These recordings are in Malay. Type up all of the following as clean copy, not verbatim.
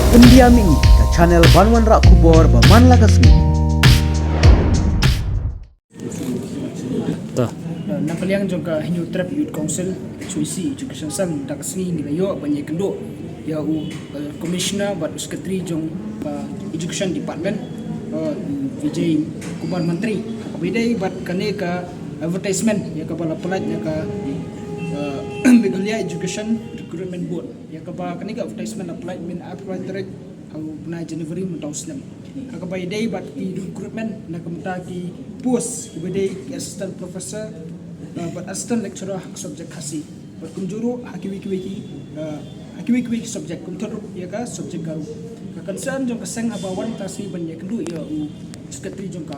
Pendiam ini ke channel Banwan Rak Kubor Baman Lakasmi. Nakaliang juga Hindu Trap Youth Council Suisi Education Sam Dakasni Nilayo banyak kendo ya Commissioner buat Sekretari jong Education Department Vijay Kumar Menteri bidai buat kane ka advertisement ya kepala pelat ya ka Meghalaya Education Recruitment Board ya kapa kane ka advertisement apply min apply direct au na January 2006 ka bidai buat recruitment na kamta ki post bidai assistant professor buat assistant lecturer hak subjek khasi buat kumjuru hakiwiki subjek kumtaru ya ka subjek garu ka concern jong kaseng habawan tasi banyak kendu ya sekretari jong ka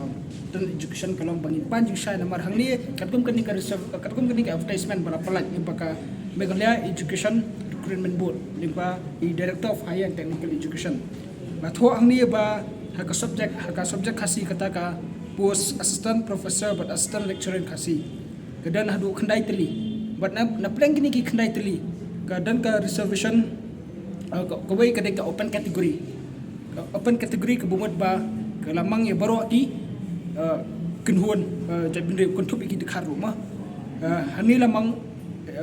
dan education kalong bangin panjang syai namar hang ni katkum kani ka advertisement bala pelat yang paka Meghalaya Education Recruitment Board limpa i Director of Higher and Technical Education batho ang ni ba haka subjek khasi kata ka post assistant professor but assistant lecturer khasi kedan hadu khandai teli but na plan kini ki khandai teli kedan ka reservation ko bai kadai ka open category ke bumut ba ke lamang ya baro di kenhuan jabindre kontup iki dekhar rumah hani lamang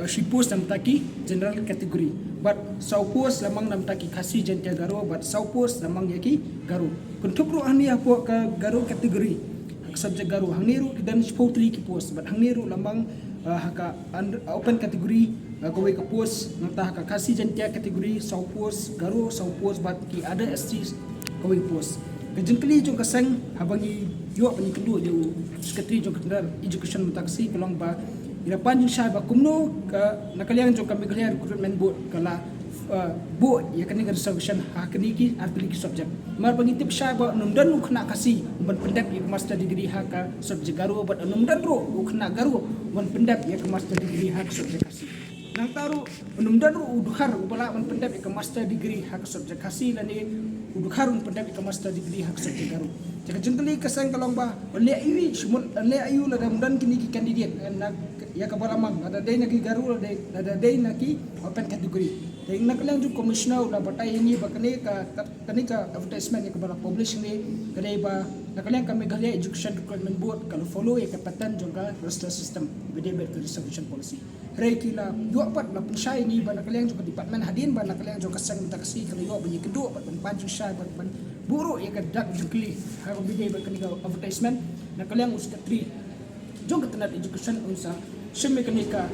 si post nam taki general category but sau post lamang nam taki khasi jentia garo but sau post lamang yaki garo kontup ru hani apo ka garo category subjek garu hangniru dan spotri ki post but hangniru lamang haka open category kawai ka post ngata haka kasi jentia category sau post garu sau post but ki ada ST kawai post kejengkeli jong kaseng habangi yo pani kendu jo sekretari jong kendar education mutaksi kelong ba ira panjang syai ba kumno ka nakaliang jong kami Meghalaya Recruitment Board kala bo ya kani ga reservation hakni ki artili ki subject mar pangitip syai ba numdan lu kena kasi ban pendap ya master degree haka subject garu bat numdan ro lu kena garu ban pendap ya master degree haka subject kasi nang taru numdan ro udukhar ubala ban pendap ya master degree haka subject kasi lani udukhar ban pendap ya master degree haka subject garu jaka jengkeli kasang kalong ba le ayu sumun le ayu la numdan kini ki candidate nak ya kabalamang ada day naki garu ada day naki open category dahil nakaliang yung commissioner na batay ini ba kani ka advertisement ya kabala publish ni kani ba nakaliang ka Meghalaya Education Recruitment Board kalau follow ya kapatan jong ka roster system bide ber reservation policy ray kila dua pat na pensay ni ba nakaliang jong department hadin ba nakaliang jong kasang taksi kalau yo ba kedua pat panjang syai ba buru ya ka dak jukli ha bide ber kani ka advertisement nakaliang sekretari jong ketenat education unsa Semi kenika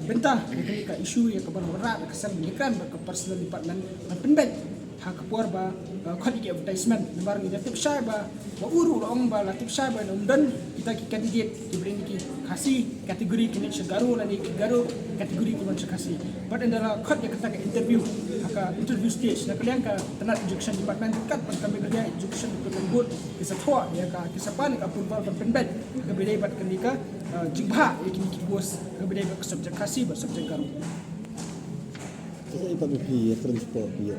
bentah kenika isu ya kabar berat kesan menyekan ke personal department penbet hak kepuar ba kodi advertisement lembar ni tip syai ba uru long ba latip syai ba dan kita ki candidate diberi ki kasih kategori kini segaru lani garu kategori ki macam kasih but adalah kod ya kata interview hak interview stage nak kalian ka tenat education department kat kami kerja education recruitment board kisah tua ya ka kisah pan ka approval penbet ke bedai bat kenika jibha yakini ki bos kemudian ke subjek kasih ber subjek garu Saya ibu transport dia.